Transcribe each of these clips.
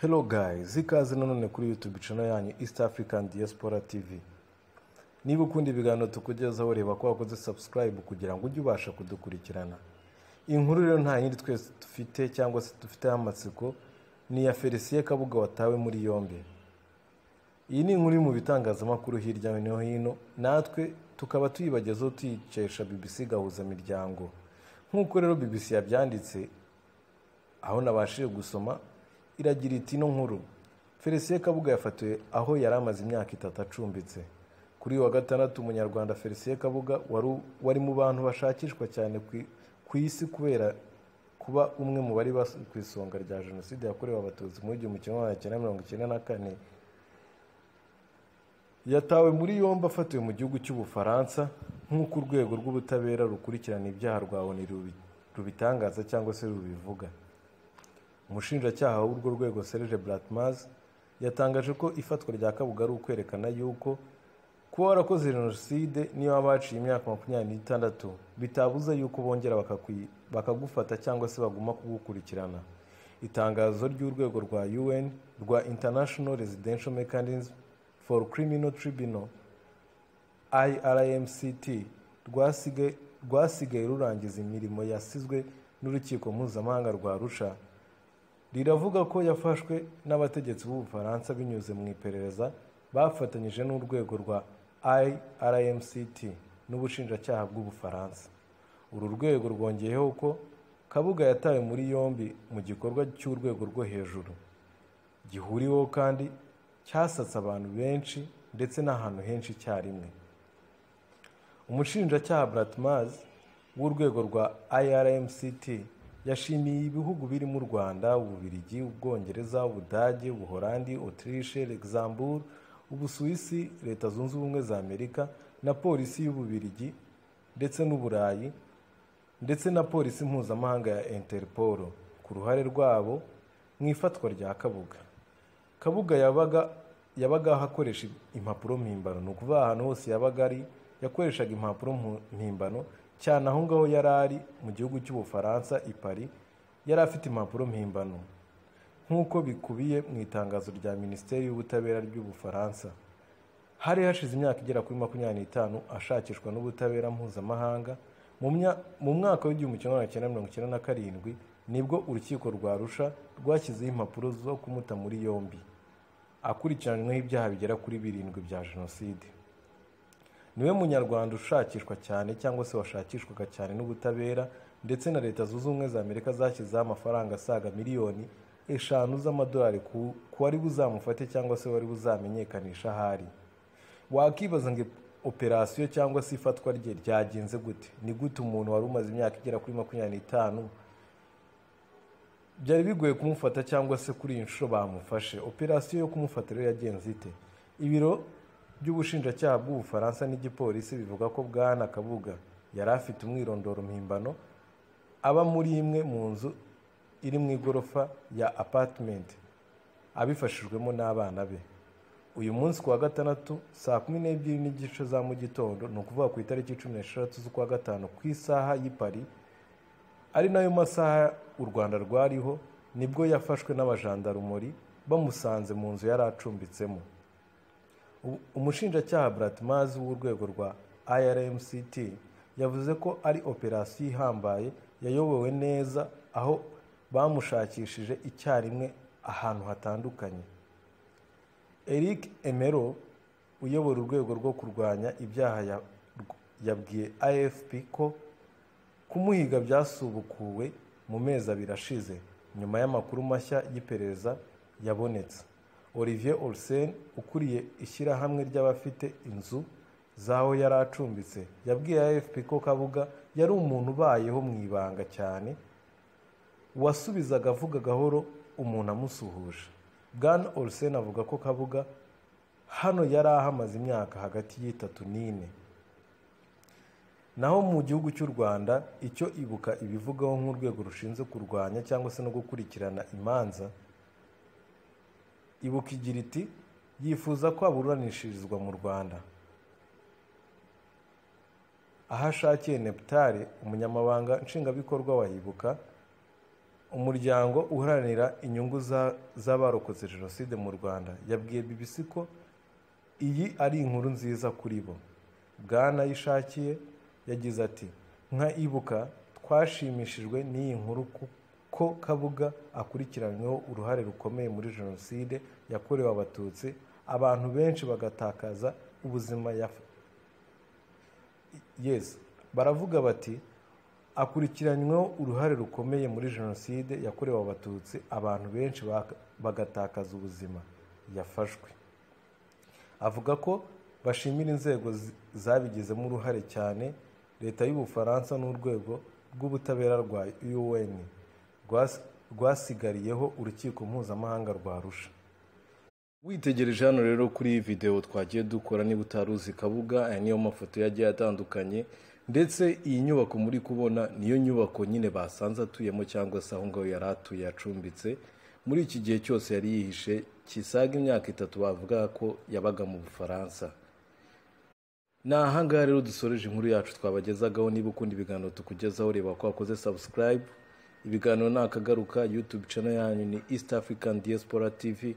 Hello guys, ikaze nanone kuri YouTube channel yanyu East African Diaspora TV. Niba ukunda ibiganiro tukugezaho reba ko wakoze subscribe kugira ngo ujye ubasha kudukurikirana. Inkuru rero nta yindi twese dufite cyangwa se dufite amatsiko ni ya Félicien Kabuga watawe muri yombi. Iyi ni inkuru mu bitangazamakuru hirya no hino, natwe tukaba tuyibagezaho tuyicesha BBC gahuza miryango. Nkuko rero BBC yabyanditse aho nabashije gusoma iragira iti no nkuru Félicien Kabuga yafatiwe aho yari amaze imyaka itatu acumbitse. Kuri wa gatandatu umunyarwanda Félicien Kabuga wari mu bantu bashakishwa cyane ku isi kubera kuba umwe mu bari ku isonga rya jenoside yakorewe abatutsi mu 1994 yatawe muri yombi afatiwe mu gihugu cy'Ubufaransa nk'uko urwego rw'ubutabera rukurikirana ibyaha rwa ONU rubitangaza cyangwa se rubivuga. Umushinjacyaha w'urwo rwego Serge Amaze yatangaje ko ifatwa rya Kabuga ari ukwerekana yuko kuba warakoze jenoside niyo abaciye imyaka 26 bitabuza yuko bongera bakagufata cyangwa se baguma kugukurikirana. Itangazo ry'urwego rwa UN rwa International Residential Mechanism for Criminal Tribunal IRMCT rwasigaye rurangiza imirimo yasizwe n'urukiko mpuzamahanga rwa Arusha. Riravuga ko yafashwe n'abategetsi b'Ubufaransa binyuze mu iperereza bafatanyije n'urwego rwa IRMCT n'ubushinjacyaha bw'Ubufaransa. Uru rwego rwongeyeho ko Kabuga yatawe muri yombi mu gikorwa cy'urwego rwo hejuru gihuriweho kandi cyasatse abantu benshi ndetse n'ahantu henshi icyarimwe. Umushinjacyaha Amaze w'urwego rwa IRMCT yashimiye ibihugu biri mu Rwanda, Ububiligi, Ubwongereza, Ubudage, Ubuholandi, Autriche, Luxembourg, Ubusuwisi, Leta Zunze Ubumwe za Amerika na polisi y'Ububiligi ndetse n'Uburayi ndetse na polisi mpuzamahanga ya Interpol ku ruhare rwabo mu ifatwa rya Kabuga. Kabuga yabaga akoresha impapuro mpimbano, no kuva ahantu hose yabaga ari yakoreshaga impapuro mpimbano cyane aho ngaho yarari mu gihugu cy'Ubufaransa i Paris yari afite impapuro mpimbano nk'uko bikubiye mu itangazo rya Minisiteri y'Ubutabera ry'Ubufaransa. Hari hashize imyaka igera kuri 25 ashakishwa n'ubutabera mpuzamahanga. Mu mwaka w'1997 nibwo urukiko rwa Arusha rwashyizeho impapuro zo kumuta muri yombi akurikiranyweho ibyaha bigera kuri 7 bya jenoside. Niwe munyarwanda ushakishwa cyane cyangwa se washakishwaga cyane n'ubutabera ndetse na Leta Zunze Ubumwe za Amerika zashyizeho amafaranga asaga miliyoni 5 z'amadolari ku wari buzamufate cyangwa se wari buzamenyekanisha ahari. Wakibaza ngo operasiyo cyangwa se ifatwa rye ryagenze gute? Ni gute umuntu wari umaze imyaka igera kuri 25 byari bigoye kumufata cyangwa se kuri inshuro bamufashe? Operasiyo yo kumufata rero yagenze ite? Ibiro by'ubushinjacyaha bw'Ubufaransa n'igipolisi bivuga ko Bwana Kabuga yari afite umwirondoro mpimbano aba muri imwe mu nzu iri mu igorofa ya apartment abifashijwemo n'abana be. Uyu munsi kuwa gatandatu saa 12:30 za mu gitondo, no kuvuga ku itariki 16 z'ukwa gatanu ku isaha y'i Paris, ari nayo masaha u Rwanda rwariho, nibwo yafashwe n'abajandarumuri bamusanze mu nzu yari acumbitsemo. Umushinjacyaha Amaze w'urwego rwa IRMCT yavuze ko ari operasiyo ihambaye yayobowe neza aho bamushakishije icyarimwe ahantu hatandukanye. Eric Emero uyobora urwego rwo kurwanya ibyaha yabwiye AFP ko kumuhiga byasubukuwe mu mezi 2 ashize nyuma y'amakuru mashya y'iperereza yabonetse. Olivier Olsen ukuriye ishyirahamwe ry'abafite inzu zaho yari acumbitse yabwiye AFP ko Kabuga yari umuntu ubayeho mu ibanga cyane wasubizaga avuga gahoro umuntu amusuhuje. Bwana Olsen avuga ko Kabuga hano yari ahamaze imyaka hagati y'3 n'4. Naho mu gihugu cy'u Rwanda icyo ibuka ibivugaho nk'urwego rushinzwe kurwanya cyangwa se no gukurikirana imanza, ibuka igira iti yifuza ko aburanishirizwa mu Rwanda. Ahashakiye Neptare umunyamabanga nshingabikorwa wa Ibuka umuryango uharanira inyungu z'abarokotse jenoside mu Rwanda yabwiye BBC ko iyi ari inkuru nziza kuri bo. Bwana Yishakiye yagize ati nka ibuka twashimishijwe n'iyi nkuru ko Kabuga akurikiranyweho uruhare rukomeye muri jenoside yakorewe abatutsi abantu benshi bagatakaza ubuzima baravuga bati akurikiranyweho uruhare rukomeye muri jenoside yakorewe abatutsi abantu benshi bagatakaza ubuzima yafashwe. Avuga ko bashimira inzego zabigizemo uruhare cyane leta y'Ubufaransa n'urwego rw'ubutabera rwa UN rwasigariyeho urukiko mpuzamahanga rwa Arusha. Witegereje hano rero kuri iyi video twagiye dukora, niba utaruzi Kabuga, aya niyo mafoto yagiye atandukanye, ndetse iyi nyubako muri kubona niyo nyubako nyine basanze atuyemo cyangwa se aho ngaho yari atuye acumbitse. Muri iki gihe cyose yari yihishe kisaga imyaka 3 bavuga ko yabaga mu Bufaransa. Na ahangaha rero dusoreje inkuru yacu twabagezagaho. Niba ukunda ibiganiro tukugezaho, reba ko wakoze subscribe. Ibiganiro nakagaruka, YouTube channel yanyu ni East African Diaspora TV.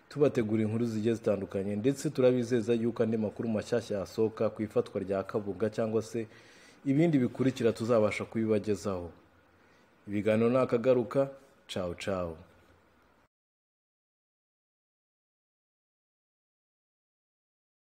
Tubategura inkuru zigiye zitandukanye, ndetse turabizeza yuko andi makuru mashyashya yasohoka ku ifatwa rya Kabuga cyangwa se ibindi bikurikira tuzabasha kubibagezaho. Ibiganiro nakagaruka. Ciao ciao.